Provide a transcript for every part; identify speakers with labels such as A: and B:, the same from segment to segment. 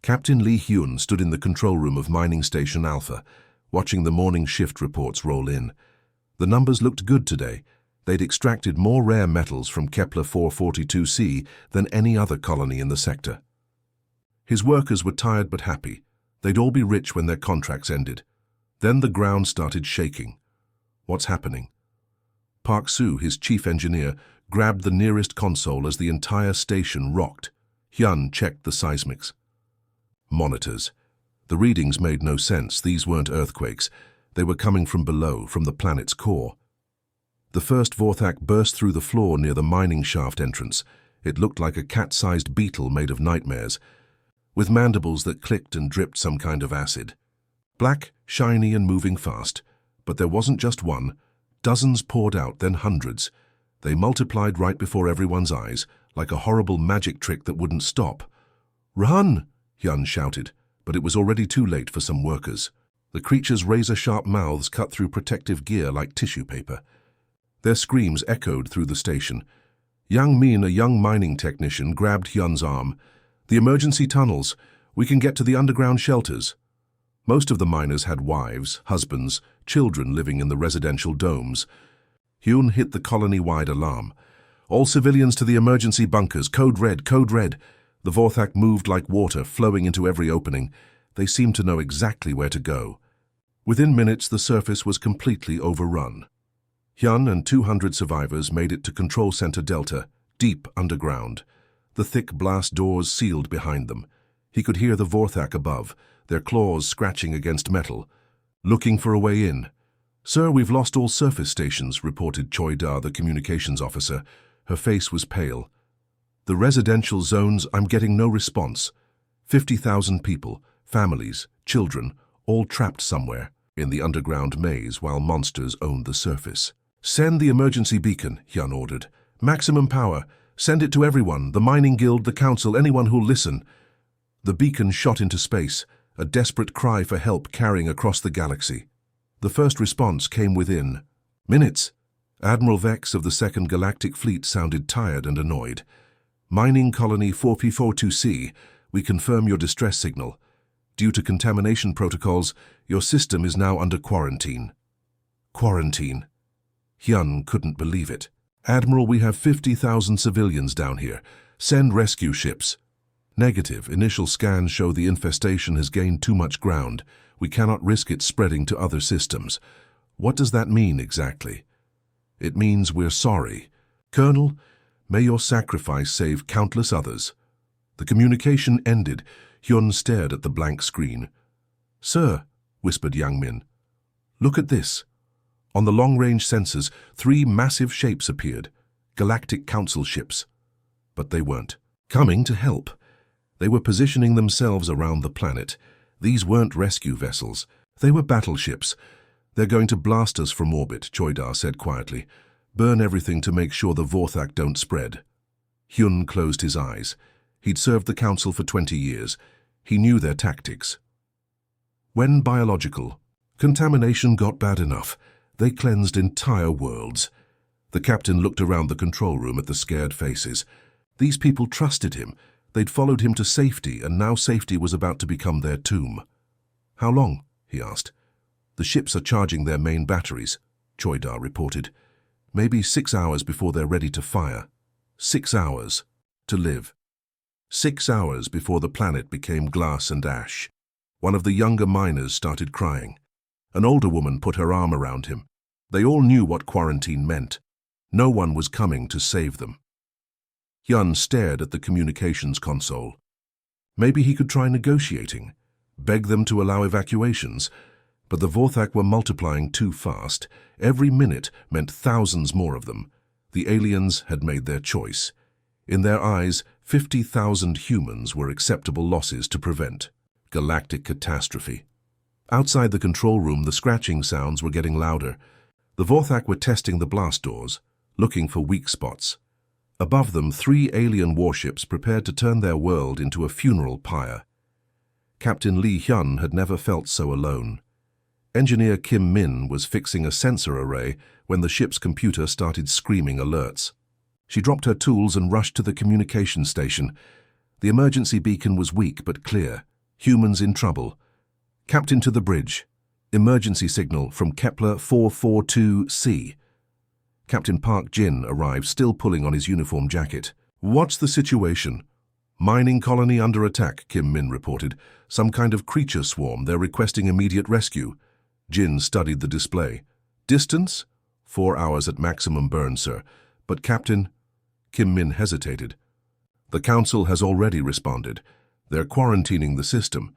A: Captain Lee Hyun stood in the control room of Mining Station Alpha, watching the morning shift reports roll in. The numbers looked good today. They'd extracted more rare metals from Kepler 442c than any other colony in the sector. His workers were tired but happy. They'd all be rich when their contracts ended. Then the ground started shaking. What's happening? Park Soo, his chief engineer, grabbed the nearest console as the entire station rocked. Hyun checked the seismics. Monitors. The readings made no sense. These weren't earthquakes. They were coming from below, from the planet's core. The first Vorthak burst through the floor near the mining shaft entrance. It looked like a cat-sized beetle made of nightmares, with mandibles that clicked and dripped some kind of acid. Black, shiny and moving fast. But there wasn't just one. Dozens poured out, then hundreds. They multiplied right before everyone's eyes, like a horrible magic trick that wouldn't stop. "Run!" Hyun shouted, but it was already too late for some workers. The creatures' razor-sharp mouths cut through protective gear like tissue paper. Their screams echoed through the station. Yang Min, a young mining technician, grabbed Hyun's arm. "The emergency tunnels. We can get to the underground shelters." Most of the miners had wives, husbands, children living in the residential domes. Hyun hit the colony-wide alarm. "All civilians to the emergency bunkers. Code red, code red." The Vorthak moved like water, flowing into every opening. They seemed to know exactly where to go. Within minutes, the surface was completely overrun. Hyun and 200 survivors made it to Control Center Delta, deep underground. The thick blast doors sealed behind them. He could hear the Vorthak above, their claws scratching against metal, looking for a way in. "Sir, we've lost all surface stations," reported Choi Da, the communications officer. Her face was pale. "The residential zones, I'm getting no response. 50,000 people, families, children, all trapped somewhere in the underground maze while monsters owned the surface." "Send the emergency beacon," Hyun ordered. "Maximum power. Send it to everyone, the mining guild, the council, anyone who'll listen." The beacon shot into space, a desperate cry for help carrying across the galaxy. The first response came within minutes. Admiral Vex of the 2nd Galactic Fleet sounded tired and annoyed. "Mining Colony 4P42C, we confirm your distress signal. Due to contamination protocols, your system is now under quarantine." Quarantine. Hyun couldn't believe it. "Admiral, we have 50,000 civilians down here. Send rescue ships." "Negative. Initial scans show the infestation has gained too much ground. We cannot risk it spreading to other systems." "What does that mean exactly?" "It means we're sorry. Colonel, may your sacrifice save countless others." The communication ended. Hyun stared at the blank screen. "Sir," whispered Yang Min, "look at this." On the long-range sensors, 3 massive shapes appeared, Galactic Council ships. But they weren't coming to help. They were positioning themselves around the planet. These weren't rescue vessels. They were battleships. "They're going to blast us from orbit," Choi Da said quietly. "Burn everything to make sure the Vorthak don't spread." Hyun closed his eyes. He'd served the Council for 20 years. He knew their tactics. When biological contamination got bad enough, they cleansed entire worlds. The captain looked around the control room at the scared faces. These people trusted him. They'd followed him to safety, and now safety was about to become their tomb. "How long?" he asked. "The ships are charging their main batteries," Choi Da reported. "Maybe 6 hours before they're ready to fire. 6 hours to live. 6 hours before the planet became glass and ash." One of the younger miners started crying. An older woman put her arm around him. They all knew what quarantine meant. No one was coming to save them. Hyun stared at the communications console. Maybe he could try negotiating, beg them to allow evacuations, but the Vorthak were multiplying too fast. Every minute meant thousands more of them. The aliens had made their choice. In their eyes, 50,000 humans were acceptable losses to prevent. Galactic catastrophe. Outside the control room, the scratching sounds were getting louder. The Vorthak were testing the blast doors, looking for weak spots. Above them, 3 alien warships prepared to turn their world into a funeral pyre. Captain Lee Hyun had never felt so alone. Engineer Kim Min was fixing a sensor array when the ship's computer started screaming alerts. She dropped her tools and rushed to the communication station. The emergency beacon was weak but clear. Humans in trouble. Captain to the bridge. Emergency signal from Kepler 442c. Captain Park Jin arrived, still pulling on his uniform jacket. What's the situation? Mining colony under attack, Kim Min reported. Some kind of creature swarm. They're requesting immediate rescue. Jin studied the display. Distance? 4 hours at maximum burn, sir. But Captain... Kim Min hesitated. The Council has already responded. They're quarantining the system.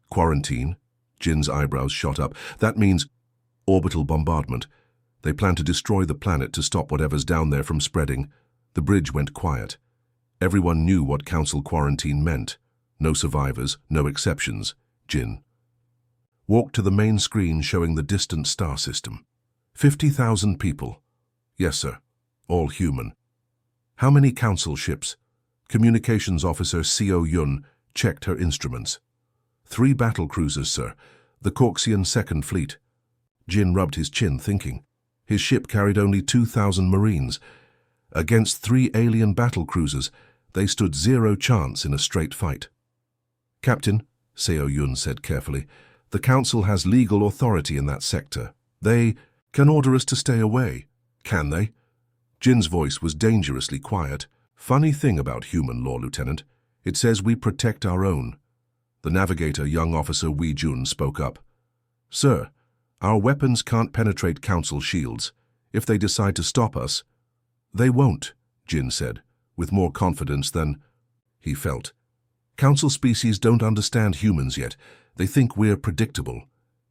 A: Quarantine? Jin's eyebrows shot up. That means orbital bombardment. They plan to destroy the planet to stop whatever's down there from spreading. The bridge went quiet. Everyone knew what Council quarantine meant. No survivors, no exceptions. Jin walked to the main screen showing the distant star system. 50,000 people. Yes, sir. All human. How many Council ships? Communications officer Seo Yun checked her instruments. 3 battle cruisers, sir. The Corksian Second Fleet. Jin rubbed his chin, thinking. His ship carried only 2,000 Marines. Against 3 alien battle cruisers, they stood 0 chance in a straight fight. Captain, Seo Yun said carefully, the Council has legal authority in that sector. They can order us to stay away. Can they? Jin's voice was dangerously quiet. Funny thing about human law, Lieutenant. It says we protect our own. The navigator, young officer Wee Jun, spoke up. Sir, our weapons can't penetrate Council shields. If they decide to stop us, they won't, Jin said, with more confidence than he felt. Council species don't understand humans yet. They think we're predictable.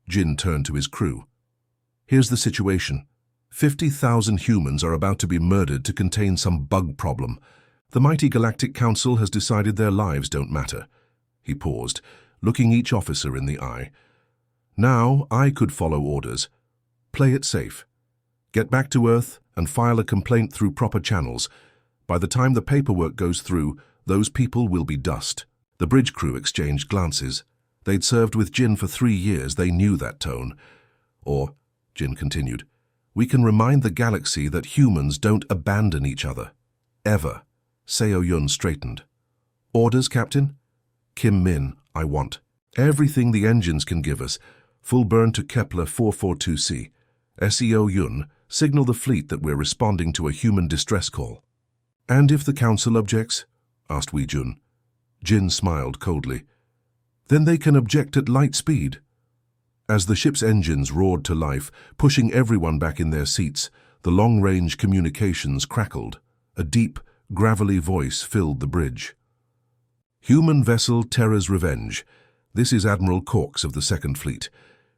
A: Jin turned to his crew. Here's the situation. 50,000 humans are about to be murdered to contain some bug problem. The mighty Galactic Council has decided their lives don't matter. He paused, looking each officer in the eye. Now I could follow orders. Play it safe. Get back to Earth and file a complaint through proper channels. By the time the paperwork goes through, those people will be dust. The bridge crew exchanged glances. They'd served with Jin for 3 years. They knew that tone. Or, Jin continued, we can remind the galaxy that humans don't abandon each other. Ever. Seo Yun straightened. Orders, Captain? Kim Min, I want. Everything the engines can give us. Full burn to Kepler 442c. Seo Yun, signal the fleet that we're responding to a human distress call. And if the Council objects? Asked Wee Jun. Jin smiled coldly. Then they can object at light speed. As the ship's engines roared to life, pushing everyone back in their seats, the long-range communications crackled. A deep, gravelly voice filled the bridge. Human vessel Terra's Revenge. This is Admiral Corks of the Second Fleet.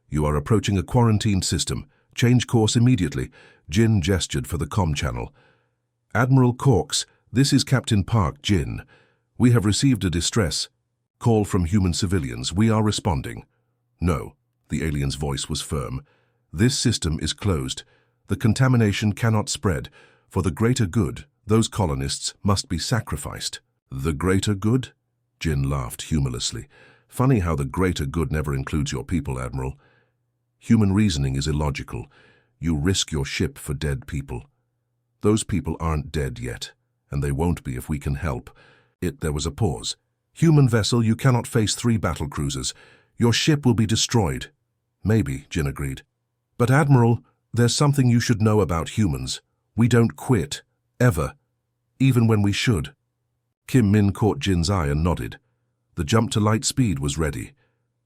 A: You are approaching a quarantined system. Change course immediately. Jin gestured for the comm channel. Admiral Corks, this is Captain Park Jin. We have received a distress call from human civilians. We are responding. No, the alien's voice was firm. This system is closed. The contamination cannot spread. For the greater good, those colonists must be sacrificed. The greater good? Jin laughed humorlessly. Funny how the greater good never includes your people, Admiral. Human reasoning is illogical. You risk your ship for dead people. Those people aren't dead yet, and they won't be if we can help. There was a pause. Human vessel, you cannot face 3 battle cruisers. Your ship will be destroyed. Maybe, Jin agreed. But Admiral, there's something you should know about humans. We don't quit. Ever. Even when we should. Kim Min caught Jin's eye and nodded. The jump to light speed was ready.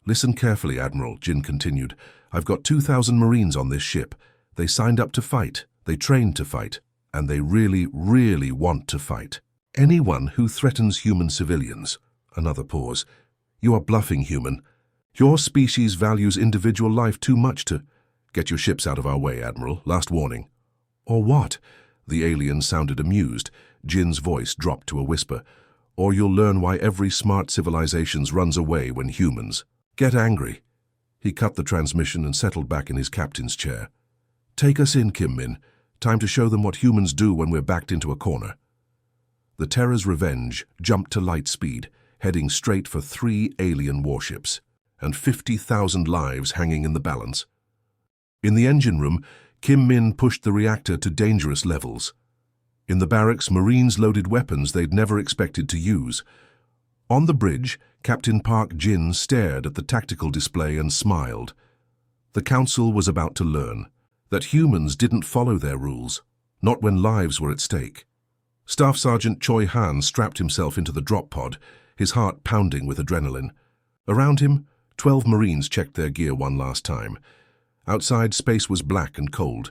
A: Listen carefully, Admiral, Jin continued. I've got 2,000 Marines on this ship. They signed up to fight. They trained to fight. And they really, really want to fight. Anyone who threatens human civilians. Another pause. You are bluffing, human. Your species values individual life too much to... Get your ships out of our way, Admiral. Last warning. Or what? The alien sounded amused. Jin's voice dropped to a whisper. Or you'll learn why every smart civilization runs away when humans get angry. He cut the transmission and settled back in his captain's chair. Take us in, Kim Min. Time to show them what humans do when we're backed into a corner. The Terra's Revenge jumped to light speed, heading straight for 3 alien warships, and 50,000 lives hanging in the balance. In the engine room, Kim Min pushed the reactor to dangerous levels. In the barracks, Marines loaded weapons they'd never expected to use. On the bridge, Captain Park Jin stared at the tactical display and smiled. The council was about to learn that humans didn't follow their rules, not when lives were at stake. Staff Sergeant Choi Han strapped himself into the drop pod, his heart pounding with adrenaline. Around him, 12 Marines checked their gear one last time. Outside, space was black and cold.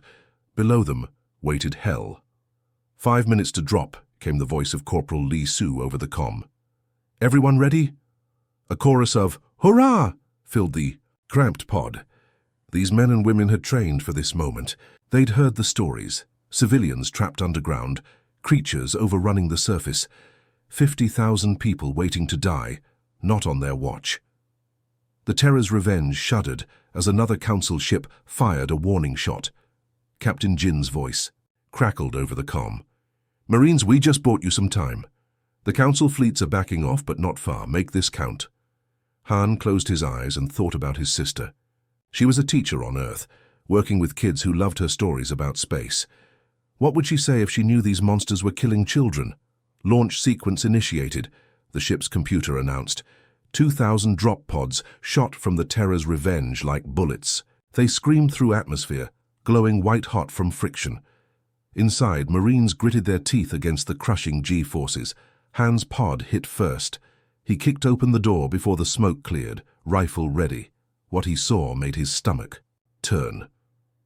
A: Below them waited hell. 5 minutes to drop, came the voice of Corporal Lee Soo over the comm. Everyone ready? A chorus of "Hurrah!" filled the cramped pod. These men and women had trained for this moment. They'd heard the stories. Civilians trapped underground, creatures overrunning the surface. 50,000 people waiting to die, not on their watch. The Terror's revenge shuddered as another council ship fired a warning shot. Captain Jin's voice crackled over the comm. Marines, we just bought you some time. The council fleets are backing off, but not far. Make this count. Han closed his eyes and thought about his sister. She was a teacher on Earth, working with kids who loved her stories about space. What would she say if she knew these monsters were killing children? Launch sequence initiated, the ship's computer announced. 2,000 drop pods shot from the Terror's revenge like bullets. They screamed through atmosphere, glowing white-hot from friction. Inside, Marines gritted their teeth against the crushing G-forces. Han's pod hit first. He kicked open the door before the smoke cleared, rifle ready. What he saw made his stomach turn.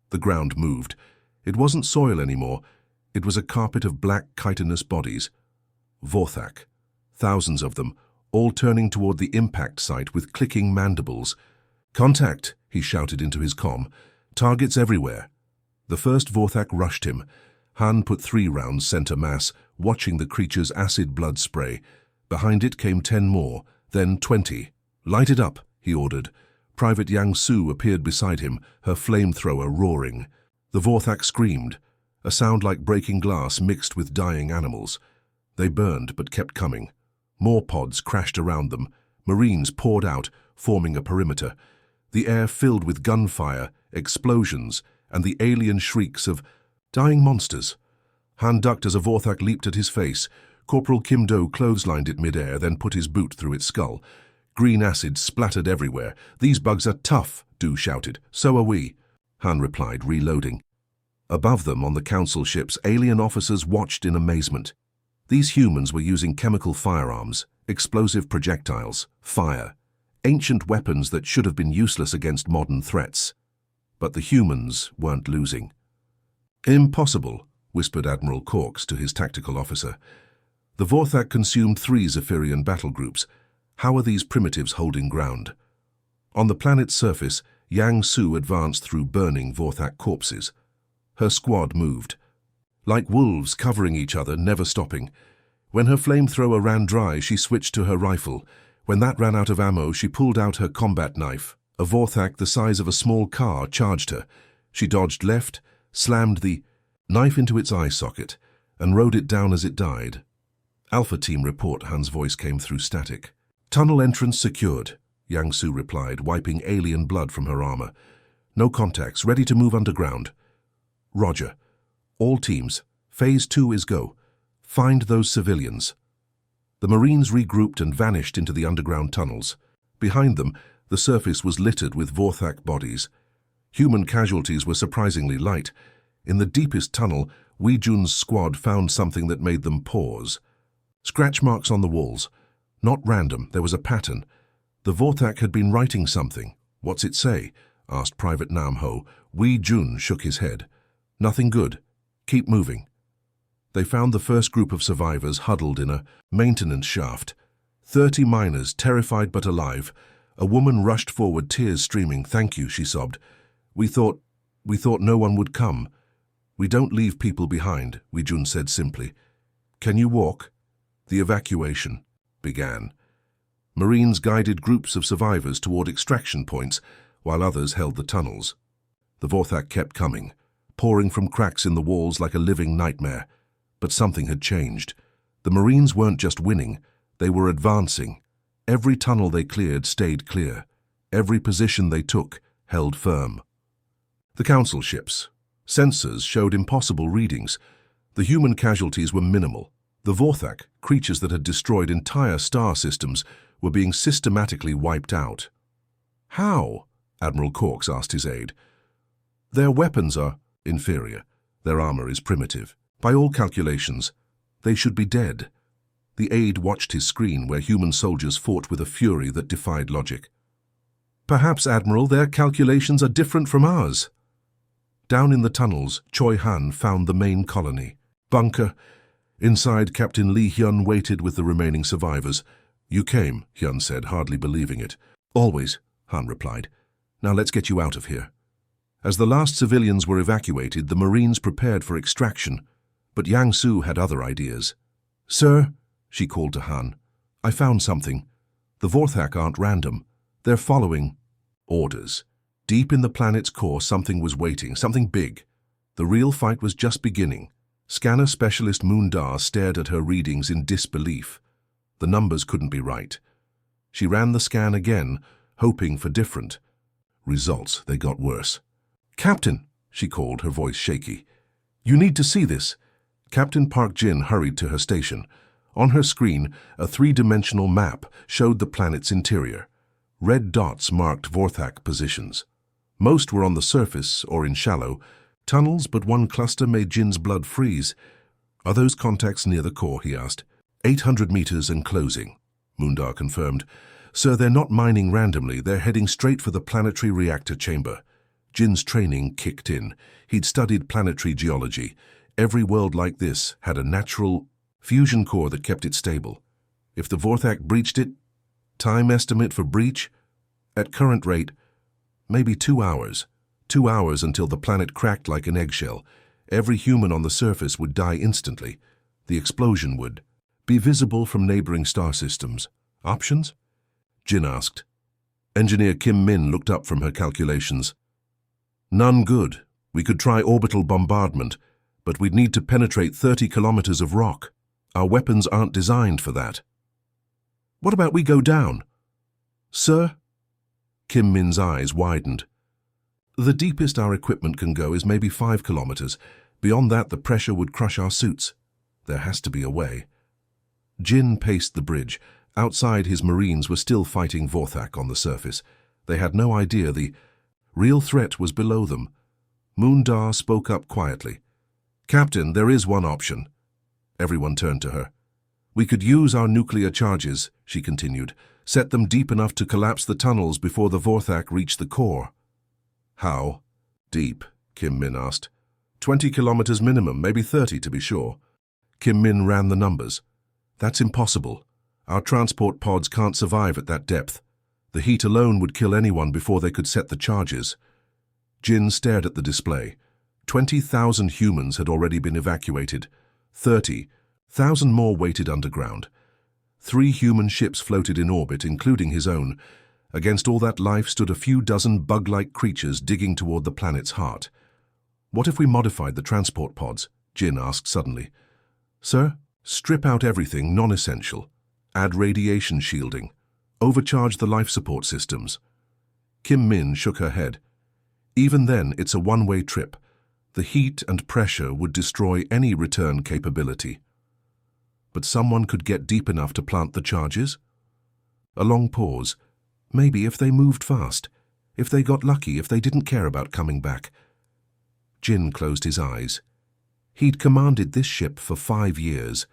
A: The ground moved. It wasn't soil anymore. It was a carpet of black chitinous bodies. Vorthak. Thousands of them, all turning toward the impact site with clicking mandibles. Contact, he shouted into his comm. Targets everywhere. The first Vorthak rushed him. Han put 3 rounds center mass, watching the creature's acid blood spray. Behind it came 10 more, then 20. Light it up, he ordered. Private Yang Su appeared beside him, her flamethrower roaring. The Vorthak screamed, a sound like breaking glass mixed with dying animals. They burned but kept coming. More pods crashed around them. Marines poured out, forming a perimeter. The air filled with gunfire, explosions, and the alien shrieks of dying monsters. Han ducked as a Vorthak leaped at his face. Corporal Kim Do clotheslined it mid-air, then put his boot through its skull. Green acid splattered everywhere. These bugs are tough, Do shouted. So are we. Han replied, reloading. Above them, on the council ships, alien officers watched in amazement. These humans were using chemical firearms, explosive projectiles, fire, ancient weapons that should have been useless against modern threats. But the humans weren't losing. Impossible, whispered Admiral Corks to his tactical officer. The Vorthak consumed 3 Zephyrian battle groups. How are these primitives holding ground? On the planet's surface, Yang Su advanced through burning Vorthak corpses. Her squad moved. Like wolves covering each other, never stopping. When her flamethrower ran dry, she switched to her rifle. When that ran out of ammo, she pulled out her combat knife. A Vorthak the size of a small car charged her. She dodged left, slammed the knife into its eye socket, and rode it down as it died. Alpha Team report, Han's voice came through static. Tunnel entrance secured, Yang Su replied, wiping alien blood from her armor. No contacts, ready to move underground. Roger. All teams, Phase 2 is go. Find those civilians. The Marines regrouped and vanished into the underground tunnels. Behind them, the surface was littered with Vorthak bodies. Human casualties were surprisingly light. In the deepest tunnel, Wee Jun's squad found something that made them pause. Scratch marks on the walls. Not random, there was a pattern. The Vorthak had been writing something. What's it say? Asked Private Nam Ho. Wee Jun shook his head. Nothing good. Keep moving. They found the first group of survivors huddled in a maintenance shaft. 30 miners, terrified but alive. A woman rushed forward, tears streaming. Thank you, she sobbed. We thought no one would come. We don't leave people behind, Wee Jun said simply. Can you walk? The evacuation began. Marines guided groups of survivors toward extraction points, while others held the tunnels. The Vorthak kept coming, pouring from cracks in the walls like a living nightmare. But something had changed. The Marines weren't just winning, they were advancing. Every tunnel they cleared stayed clear. Every position they took held firm. The council ships. Sensors showed impossible readings. The human casualties were minimal. The Vorthak, creatures that had destroyed entire star systems, were being systematically wiped out. How? Admiral Corks asked his aide. Their weapons are inferior. Their armor is primitive. By all calculations, they should be dead. The aide watched his screen where human soldiers fought with a fury that defied logic. Perhaps, Admiral, their calculations are different from ours. Down in the tunnels, Choi Han found the main colony. Bunker. Inside, Captain Lee Hyun waited with the remaining survivors. You came, Hyun said, hardly believing it. Always, Han replied. Now let's get you out of here. As the last civilians were evacuated, the Marines prepared for extraction, but Yang Su had other ideas. Sir, she called to Han, I found something. The Vorthak aren't random. They're following orders. Deep in the planet's core, something was waiting, something big. The real fight was just beginning. Scanner specialist Moondar stared at her readings in disbelief. The numbers couldn't be right. She ran the scan again, hoping for different results. They got worse. Captain, she called, her voice shaky. You need to see this. Captain Park Jin hurried to her station. On her screen, a three-dimensional map showed the planet's interior. Red dots marked Vorthak positions. Most were on the surface or in shallow tunnels, but one cluster made Jin's blood freeze. Are those contacts near the core, he asked. 800 meters and closing, Moondar confirmed. Sir, they're not mining randomly. They're heading straight for the planetary reactor chamber. Jin's training kicked in. He'd studied planetary geology. Every world like this had a natural fusion core that kept it stable. If the Vorthak breached it, time estimate for breach? At current rate, maybe 2 hours. 2 hours until the planet cracked like an eggshell. Every human on the surface would die instantly. The explosion would be visible from neighboring star systems. Options? Jin asked. Engineer Kim Min looked up from her calculations. None good. We could try orbital bombardment, but we'd need to penetrate 30 kilometers of rock. Our weapons aren't designed for that. What about we go down? Sir? Kim Min's eyes widened. The deepest our equipment can go is maybe 5 kilometers. Beyond that, the pressure would crush our suits. There has to be a way. Jin paced the bridge. Outside, his Marines were still fighting Vorthak on the surface. They had no idea the real threat was below them. Moondar spoke up quietly. Captain, there is one option. Everyone turned to her. We could use our nuclear charges, she continued, set them deep enough to collapse the tunnels before the Vorthak reached the core. How deep? Kim Min asked. 20 kilometers minimum, maybe 30 to be sure. Kim Min ran the numbers. That's impossible. Our transport pods can't survive at that depth. The heat alone would kill anyone before they could set the charges. Jin stared at the display. 20,000 humans had already been evacuated. 30,000 more waited underground. 3 human ships floated in orbit, including his own. Against all that life stood a few dozen bug-like creatures digging toward the planet's heart. What if we modified the transport pods? Jin asked suddenly. Sir, strip out everything non-essential. Add radiation shielding. Overcharge the life support systems. Kim Min shook her head. Even then, it's a one-way trip. The heat and pressure would destroy any return capability. But someone could get deep enough to plant the charges? A long pause. Maybe if they moved fast. If they got lucky, if they didn't care about coming back. Jin closed his eyes. He'd commanded this ship for 5 years.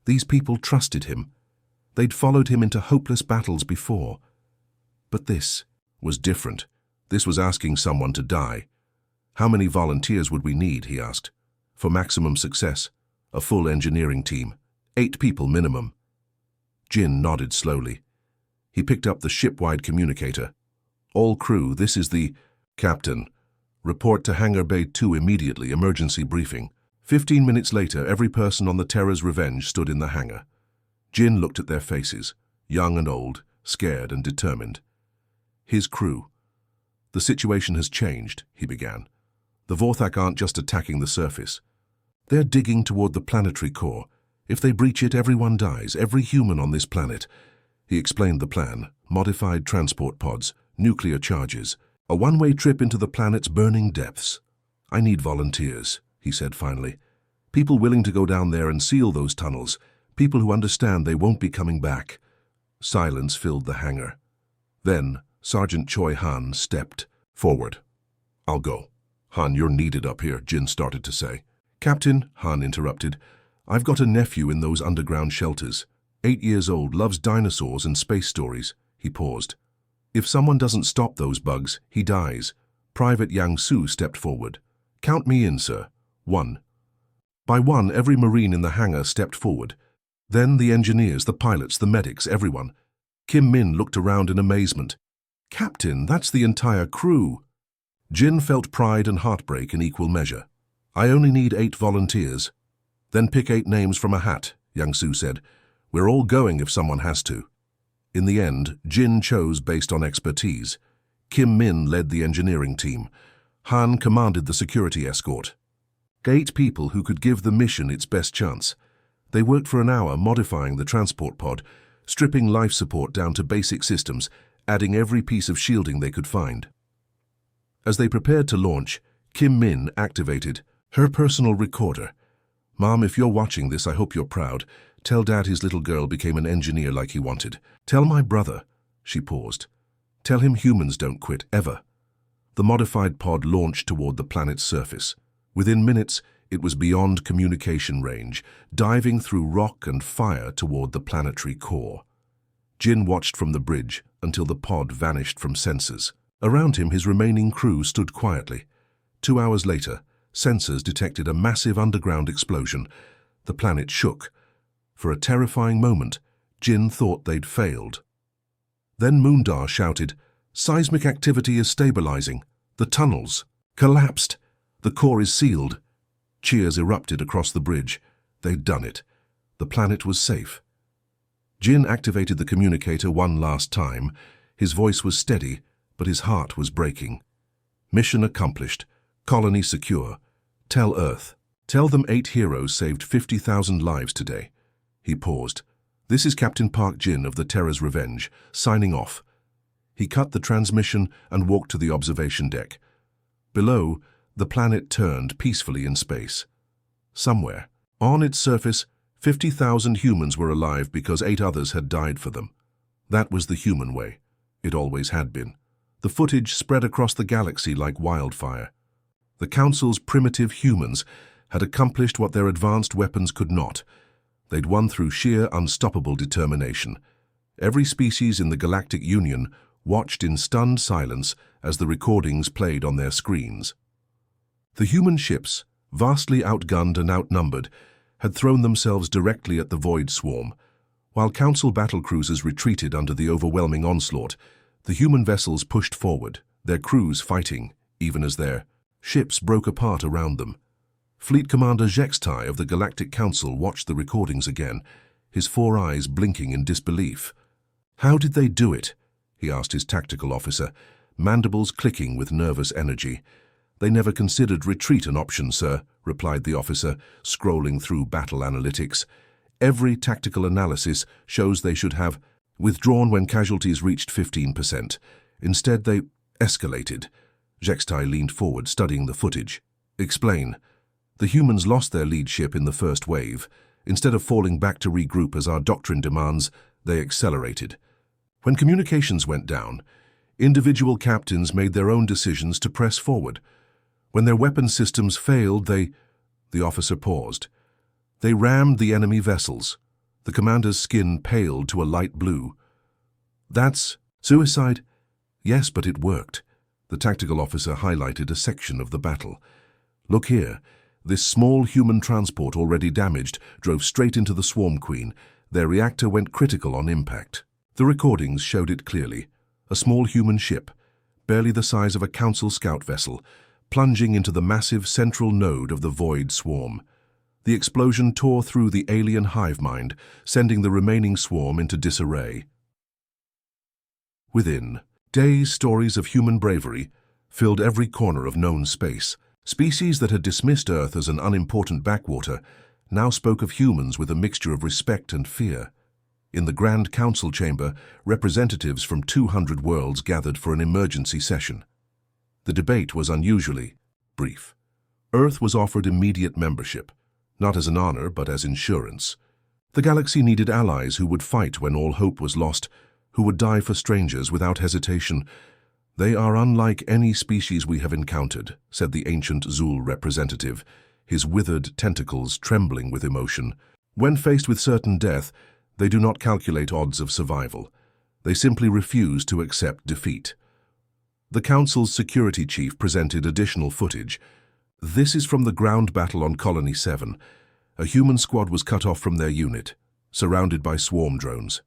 A: These people trusted him. They'd followed him into hopeless battles before. But this was different. This was asking someone to die. How many volunteers would we need, he asked. For maximum success, a full engineering team. 8 people minimum. Jin nodded slowly. He picked up the ship-wide communicator. All crew, this is the Captain. Report to Hangar Bay 2 immediately, emergency briefing. 15 minutes later, every person on the Terror's Revenge stood in the hangar. Jin looked at their faces, young and old, scared and determined. His crew. The situation has changed, he began. The Vorthak aren't just attacking the surface. They're digging toward the planetary core. If they breach it, everyone dies, every human on this planet. He explained the plan: modified transport pods, nuclear charges, a one-way trip into the planet's burning depths. I need volunteers, he said finally. People willing to go down there and seal those tunnels. People who understand they won't be coming back. Silence filled the hangar. Then Sergeant Choi Han stepped forward. "I'll go." "Han, you're needed up here," Jin started to say. "Captain," Han interrupted, "I've got a nephew in those underground shelters. 8 years old, loves dinosaurs and space stories." He paused. "If someone doesn't stop those bugs, he dies." Private Yang Su stepped forward. "Count me in, sir." 1. By one, every Marine in the hangar stepped forward. Then the engineers, the pilots, the medics, everyone. Kim Min looked around in amazement. "Captain, that's the entire crew." Jin felt pride and heartbreak in equal measure. "I only need 8 volunteers." "Then pick 8 names from a hat," Yang Su said. "We're all going if someone has to." In the end, Jin chose based on expertise. Kim Min led the engineering team. Han commanded the security escort. 8 people who could give the mission its best chance. They worked for an hour modifying the transport pod, stripping life support down to basic systems, adding every piece of shielding they could find. As they prepared to launch, Kim Min activated her personal recorder. "Mom, if you're watching this, I hope you're proud. Tell Dad his little girl became an engineer like he wanted. Tell my brother." She paused. "Tell him humans don't quit, ever." The modified pod launched toward the planet's surface. Within minutes, it was beyond communication range, diving through rock and fire toward the planetary core. Jin watched from the bridge until the pod vanished from sensors. Around him, his remaining crew stood quietly. 2 hours later, sensors detected a massive underground explosion. The planet shook. For a terrifying moment, Jin thought they'd failed. Then Moondar shouted, "Seismic activity is stabilizing. The tunnels collapsed. The core is sealed." Cheers erupted across the bridge. They'd done it. The planet was safe. Jin activated the communicator one last time. His voice was steady, but his heart was breaking. "Mission accomplished. Colony secure. Tell Earth. Tell them 8 heroes saved 50,000 lives today." He paused. "This is Captain Park Jin of the Terror's Revenge, signing off." He cut the transmission and walked to the observation deck. Below, the planet turned peacefully in space. Somewhere, on its surface, 50,000 humans were alive because 8 others had died for them. That was the human way. It always had been. The footage spread across the galaxy like wildfire. The Council's primitive humans had accomplished what their advanced weapons could not. They'd won through sheer, unstoppable determination. Every species in the Galactic Union watched in stunned silence as the recordings played on their screens. The human ships, vastly outgunned and outnumbered, had thrown themselves directly at the void swarm. While Council battlecruisers retreated under the overwhelming onslaught, the human vessels pushed forward, their crews fighting, even as their ships broke apart around them. Fleet Commander Zhextai of the Galactic Council watched the recordings again, his 4 eyes blinking in disbelief. "How did they do it?" he asked his tactical officer, mandibles clicking with nervous energy. "They never considered retreat an option, sir," replied the officer, scrolling through battle analytics. "Every tactical analysis shows they should have withdrawn when casualties reached 15%. Instead, they escalated." Zhextai leaned forward, studying the footage. "Explain." "The humans lost their lead ship in the first wave. Instead of falling back to regroup as our doctrine demands, they accelerated. When communications went down, individual captains made their own decisions to press forward. When their weapon systems failed, The officer paused. "They rammed the enemy vessels." The commander's skin paled to a light blue. "That's suicide?" "Yes, but it worked." The tactical officer highlighted a section of the battle. "Look here. This small human transport, already damaged, drove straight into the Swarm Queen. Their reactor went critical on impact." The recordings showed it clearly. A small human ship, barely the size of a Council scout vessel, plunging into the massive central node of the Void Swarm. The explosion tore through the alien hive mind, sending the remaining swarm into disarray. Within days, stories of human bravery filled every corner of known space. Species that had dismissed Earth as an unimportant backwater now spoke of humans with a mixture of respect and fear. In the Grand Council chamber, representatives from 200 worlds gathered for an emergency session. The debate was unusually brief. Earth was offered immediate membership. not as an honor but as insurance. The galaxy needed allies who would fight when all hope was lost, who would die for strangers without hesitation. "They are unlike any species we have encountered," said the ancient Zul representative, his withered tentacles trembling with emotion. "When faced with certain death, they do not calculate odds of survival. They simply refuse to accept defeat." The Council's security chief presented additional footage. "This is from the ground battle on Colony 7. A human squad was cut off from their unit, surrounded by swarm drones."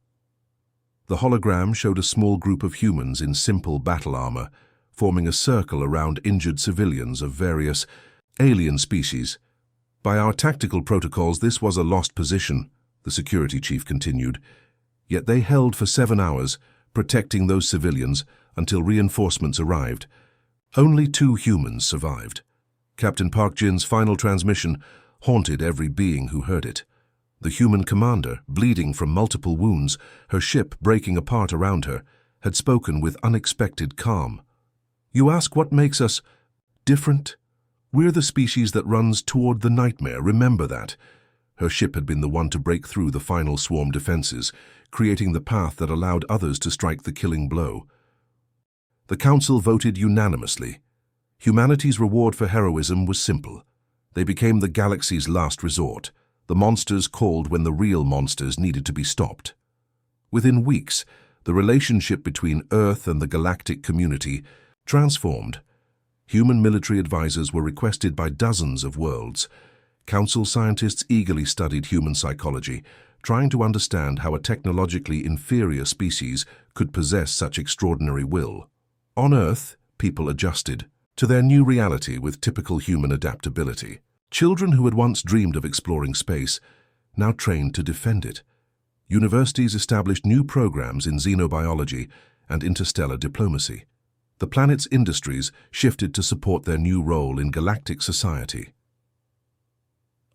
A: The hologram showed a small group of humans in simple battle armor, forming a circle around injured civilians of various alien species. "By our tactical protocols, this was a lost position," the security chief continued. "Yet they held for 7 hours, protecting those civilians until reinforcements arrived. Only 2 humans survived." Captain Park Jin's final transmission haunted every being who heard it. The human commander, bleeding from multiple wounds, her ship breaking apart around her, had spoken with unexpected calm. "You ask what makes us different? We're the species that runs toward the nightmare, remember that." Her ship had been the one to break through the final swarm defenses, creating the path that allowed others to strike the killing blow. The Council voted unanimously. Humanity's reward for heroism was simple. They became the galaxy's last resort. The monsters called when the real monsters needed to be stopped. Within weeks, the relationship between Earth and the galactic community transformed. Human military advisors were requested by dozens of worlds. Council scientists eagerly studied human psychology, trying to understand how a technologically inferior species could possess such extraordinary will. On Earth, people adjusted to their new reality with typical human adaptability. Children who had once dreamed of exploring space now trained to defend it. Universities established new programs in xenobiology and interstellar diplomacy. The planet's industries shifted to support their new role in galactic society.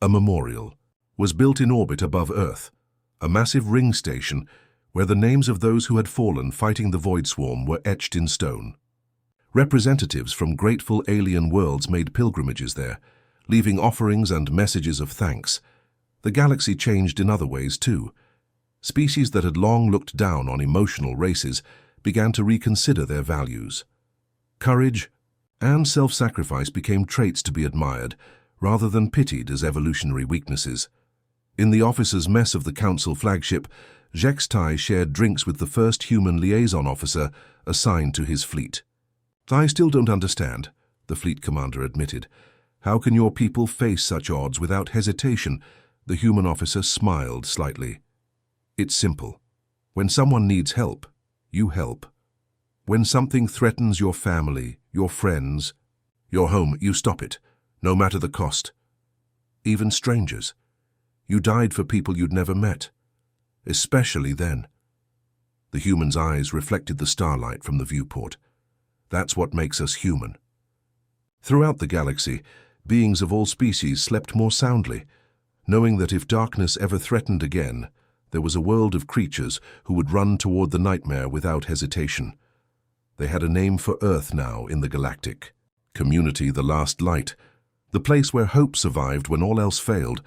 A: A memorial was built in orbit above Earth, a massive ring station where the names of those who had fallen fighting the Void Swarm were etched in stone. Representatives from grateful alien worlds made pilgrimages there, leaving offerings and messages of thanks. The galaxy changed in other ways too. Species that had long looked down on emotional races began to reconsider their values. Courage and self-sacrifice became traits to be admired, rather than pitied as evolutionary weaknesses. In the officers' mess of the Council flagship, Jex Tai shared drinks with the first human liaison officer assigned to his fleet. "I still don't understand," the fleet commander admitted. "How can your people face such odds without hesitation?" The human officer smiled slightly. "It's simple. When someone needs help, you help. When something threatens your family, your friends, your home, you stop it, no matter the cost. Even strangers. You died for people you'd never met. Especially then." The human's eyes reflected the starlight from the viewport. "That's what makes us human." Throughout the galaxy, beings of all species slept more soundly, knowing that if darkness ever threatened again, there was a world of creatures who would run toward the nightmare without hesitation. They had a name for Earth now in the galactic community, the last light, the place where hope survived when all else failed,